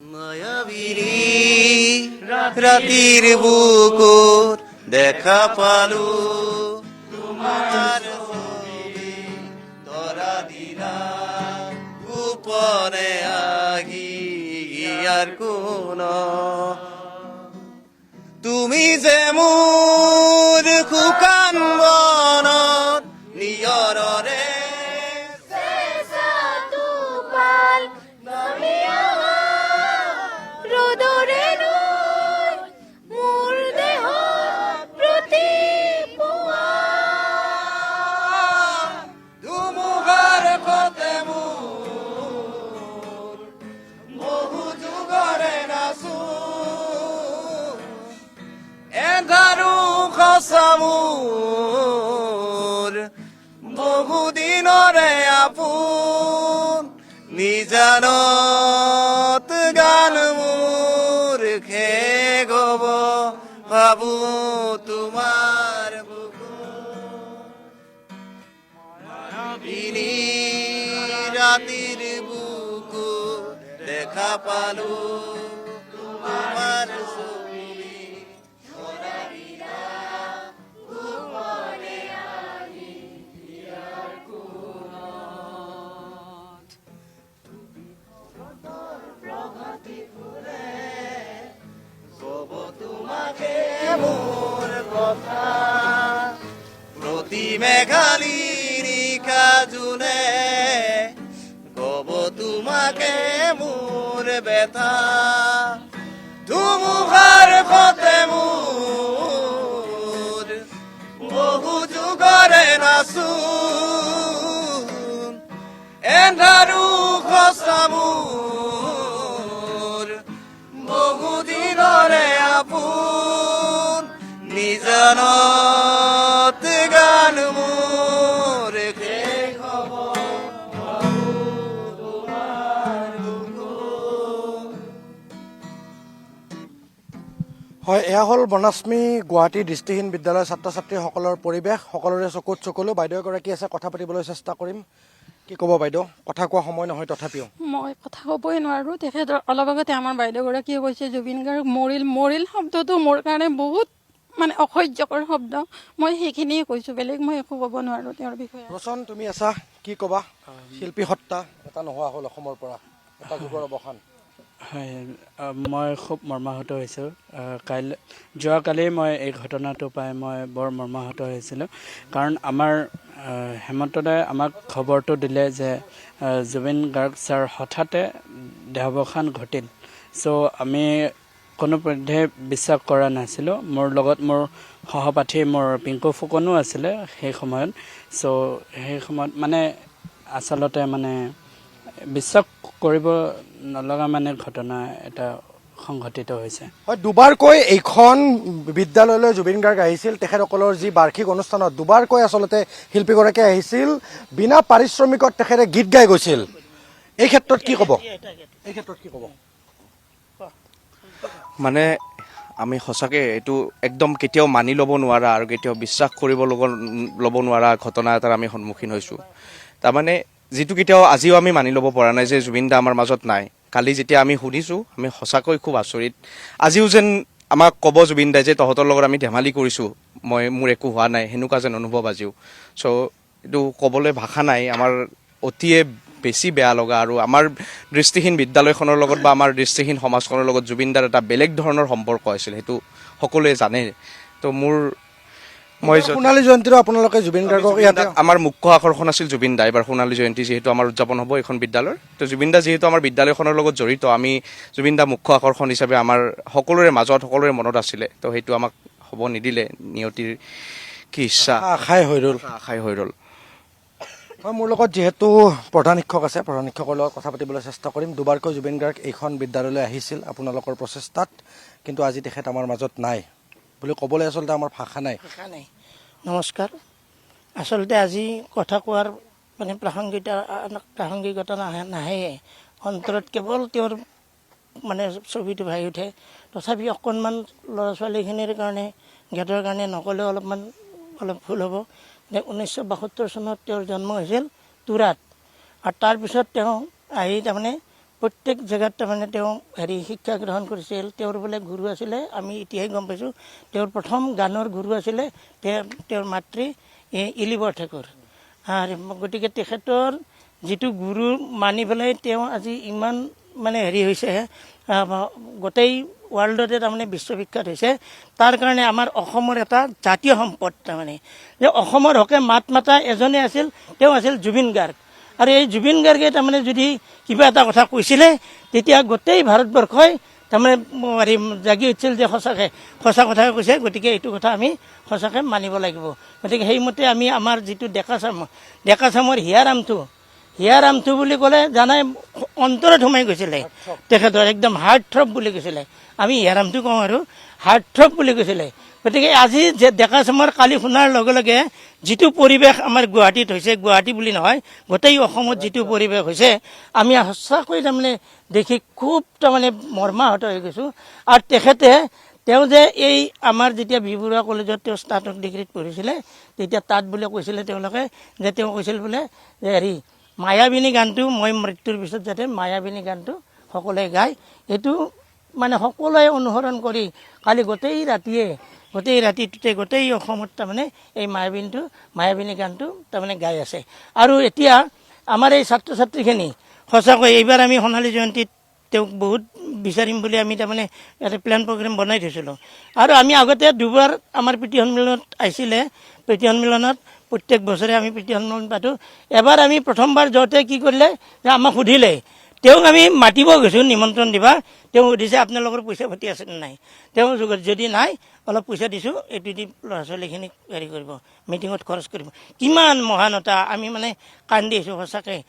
মায়াবিনী রাতির বুকুর দেখা পালু তোমার ছবি ধরা দিলা গোপনে আগি আর কোন তুমি যে মোর শুকান বনত নিয়ৰৰে মোৰ বহুদিনৰে আপোন নিজানত গান মোৰ খে গব ভাবো তোমাৰ মায়াবিনী ৰাতিৰ বুকু দেখা পালো তোমাৰ মোৰ কথা প্ৰতি মেঘালী নিশা জোনে কব তোমাকে মোৰ ব্যথা ধুমুহাৰ সতে মোৰ বহু যুগৰে নাচো এন্ধাৰো সঁচা মোৰ বহুদিনৰে আপোন নিজানত গান মোৰ শেষ হ'ব তোমাৰ হয়, এয়া হ'ল বনাশ্মী গুৱাহাটী দৃষ্টিহীন বিদ্যালয়ৰ ছাত্ৰ ছাত্ৰীসকলৰ পৰিৱেশ। সকলোৰে চকুত চকুলো। বাইদেউ এগৰাকী আছে, কথা পাতিবলৈ চেষ্টা কৰিম। কি ক'ব বাইদেউ? কথা কোৱা সময় নহয় তথাপিও মই কথা ক'বই নোৱাৰোঁ। তেখেতৰ অলপ আগতে আমাৰ বাইদেউগৰাকীয়ে কৈছে জুবিন গাৰ্গ মৰিল শব্দটো মোৰ কাৰণে বহুত মানে অসহ্যকৰ শব্দ। মই সেইখিনিয়ে কৈছোঁ, বেলেগ মই একো ক'ব নোৱাৰোঁ তেওঁৰ বিষয়ে। ৰচন, তুমি আছা, কি ক'বা? শিল্পী সত্তা এটা নোহোৱা হ'ল অসমৰ পৰা, এটা যুগৰ অৱসান। হয়, মই খুব মৰ্মাহত হৈছোঁ। যোৱাকালি মই এই ঘটনাটো পাই মই বৰ মৰ্মাহত হৈছিলোঁ। কাৰণ আমাৰ হেমন্তদাই আমাক খবৰটো দিলে যে জুবিন গাৰ্গ ছাৰ হঠাতে দেহাৱসান ঘটিল। চ' আমি কোনোপধ্যে বিশ্বাস কৰা নাছিলোঁ। মোৰ লগত মোৰ সহপাঠী মোৰ পিংকু ফুকনো আছিলে সেই সময়ত। চ' সেই সময়ত মানে আচলতে মানে বিশ্বাস কৰিব নলগা মানে ঘটনা এটা সংঘটিত হৈছে। হয়, দুবাৰকৈ এইখন বিদ্যালয়লৈ জুবিন গাৰ্গ আহিছিল। তেখেতসকলৰ যি বাৰ্ষিক অনুষ্ঠানত দুবাৰকৈ আচলতে শিল্পীগৰাকী আহিছিল। বিনা পাৰিশ্ৰমিকত তেখেতে গীত গাই গৈছিল। এই ক্ষেত্ৰত কি ক'ব? মানে আমি সঁচাকৈ এইটো একদম কেতিয়াও মানি ল'ব নোৱাৰা আৰু কেতিয়াও বিশ্বাস কৰিব ল'ব নোৱাৰা ঘটনা এটাৰ আমি সন্মুখীন হৈছোঁ। তাৰমানে যিটো কেতিয়াও আজিও আমি মানি ল'ব পৰা নাই যে জুবিন দা আমাৰ মাজত নাই। কালি যেতিয়া আমি শুনিছোঁ, আমি সঁচাকৈ খুব আচৰিত। আজিও যেন আমাক ক'ব জুবিন দাই যে তহঁতৰ লগত আমি ধেমালি কৰিছোঁ, মোৰ একো হোৱা নাই, সেনেকুৱা যেন অনুভৱ আজিও। চ' এইটো ক'বলৈ ভাষা নাই। আমাৰ অতিয়ে বেছি বেয়া লগা আৰু আমাৰ দৃষ্টিহীন বিদ্যালয়খনৰ লগত বা আমাৰ দৃষ্টিহীন সমাজখনৰ লগত জুবিন দাৰ এটা বেলেগ ধৰণৰ সম্পৰ্ক আছিল, সেইটো সকলোৱে জানে। তো মই সোণালী জয়ন্তীৰো আপোনালোকে জুবিন গাৰ্গক ইয়াতে আমাৰ মুখ্য আকৰ্ষণ আছিল জুবিন দা। এবাৰ সোণালী জয়ন্তী যিহেতু আমাৰ উদযাপন হ'ব এইখন বিদ্যালয়ৰ, তো জুবিন দা যিহেতু আমাৰ বিদ্যালয়খনৰ লগত জড়িত, আমি জুবিন দা মুখ্য আকৰ্ষণ হিচাপে আমাৰ সকলোৰে মাজত সকলোৰে মনত আছিলে। তো সেইটো আমাক হ'ব নিদিলে, নিয়তিৰ কি ইচ্ছা আশাই হৈ ৰ'ল। হয়, মোৰ লগত যিহেতু প্ৰধান শিক্ষক আছে, প্ৰধান শিক্ষকৰ লগত কথা পাতিবলৈ চেষ্টা কৰিম। দুবাৰকৈ জুবিন গাৰ্গ এইখন বিদ্যালয়লৈ আহিছিল আপোনালোকৰ প্ৰচেষ্টাত, কিন্তু আজি তেখেত আমাৰ মাজত নাই বুলি ক'বলৈ আচলতে আমাৰ ভাষা নাই। নমস্কাৰ। আচলতে আজি কথা কোৱাৰ মানে প্ৰাসংগিকতা নাহে। অন্তৰত কেৱল তেওঁৰ মানে ছবিটো ভাহি উঠে। তথাপি অকণমান ল'ৰা ছোৱালীখিনিৰ কাৰণে জ্ঞাতৰ কাৰণে নক'লেও অলপ ভুল হ'ব যে 1972 চনত তেওঁৰ জন্ম হৈছিল তুৰাত, আৰু তাৰপিছত তেওঁ আহি তাৰমানে প্ৰত্যেক জেগাত তাৰমানে তেওঁ শিক্ষা গ্ৰহণ কৰিছিল। তেওঁৰ বোলে গুৰু আছিলে, আমি এতিয়াহে গম পাইছোঁ তেওঁৰ প্ৰথম গানৰ গুৰু আছিলে তেওঁৰ মাতৃ ইলিবৰ ঠাকুৰ। আৰু গতিকে তেখেতৰ যিটো গুৰু মানি পেলাই তেওঁ আজি ইমান মানে হৈছে, গোটেই ৱৰ্ল্ডতে তাৰমানে বিশ্ববিখ্যাত হৈছে। তাৰ কাৰণে আমাৰ অসমৰ এটা জাতীয় সম্পদ, তাৰমানে যে অসমৰ হকে মাত মাতা এজনে আছিল, তেওঁ আছিল জুবিন গাৰ্গ। আৰু এই জুবিন গাৰ্গে তাৰমানে যদি কিবা এটা কথা কৈছিলে তেতিয়া গোটেই ভাৰতবৰ্ষই তাৰমানে জাগি উঠিছিল যে সঁচাকৈ সঁচা কথাই কৈছে, গতিকে এইটো কথা আমি সঁচাকৈ মানিব লাগিব। গতিকে সেইমতে আমি আমাৰ যিটো ডেকাচামৰ হিয়াৰামটো বুলি ক'লে জানাই অন্তৰত সোমাই গৈছিলে তেখেতৰ, একদম হাৰ্ট থ্ৰব বুলি কৈছিলে। আমি হিয়াৰামটো কওঁ আৰু হাৰ্ট থ্ৰব বুলি কৈছিলে। গতিকে আজি যে ডেকাচামৰ কালি শুনাৰ লগে লগে যিটো পৰিৱেশ আমাৰ গুৱাহাটীত হৈছে, গুৱাহাটী বুলি নহয় গোটেই অসমত যিটো পৰিৱেশ হৈছে, আমি সঁচাকৈ তাৰমানে দেখি খুব তাৰমানে মৰ্মাহত হৈ গৈছোঁ। আৰু তেওঁ যে এই আমাৰ যেতিয়া বি বৰুৱা কলেজত তেওঁ স্নাতক ডিগ্ৰীত পঢ়িছিলে, তেতিয়া তাত বোলে কৈছিলে তেওঁলোকে যে তেওঁ কৈছিল বোলে যে মায়াবিনী গানটো মই মৃত্যুৰ পিছত যাতে মায়াবিনী গানটো সকলোৱে গায়, এইটো মানে সকলোৱে অনুসৰণ কৰি কালি গোটেই ৰাতিটোতে গোটেই অসমত তাৰমানে এই মায়াবিনী গানটো তাৰমানে গাই আছে। আৰু এতিয়া আমাৰ এই ছাত্ৰ ছাত্ৰীখিনি সঁচাকৈ এইবাৰ আমি সোণালী জয়ন্তীত তেওঁক বহুত বিচাৰিম বুলি আমি তাৰমানে এটা প্লেন প্ৰগ্ৰেম বনাই থৈছিলোঁ। আৰু আমি আগতে দুবাৰ আমাৰ প্ৰীতি সন্মিলনত আহিছিলে, প্ৰীতি সন্মিলনত প্ৰত্যেক বছৰে আমি প্ৰীতি সন্মিলন পাতোঁ। এবাৰ আমি প্ৰথমবাৰ যাওঁতে কি কৰিলে যে আমাক সুধিলে, তেওঁক আমি মাতিব গৈছোঁ নিমন্ত্ৰণ দিবা, তেওঁ সুধিছে আপোনালোকৰ পইচা পাতি আছে নে নাই। তেওঁ যদি নাই অলপ পইচা দিছোঁ, এইটো দি ল'ৰা ছোৱালীখিনিক কৰিব, মিটিঙত খৰচ কৰিব। কিমান মহানতা, আমি মানে কান্দি আছোঁ সঁচাকৈ।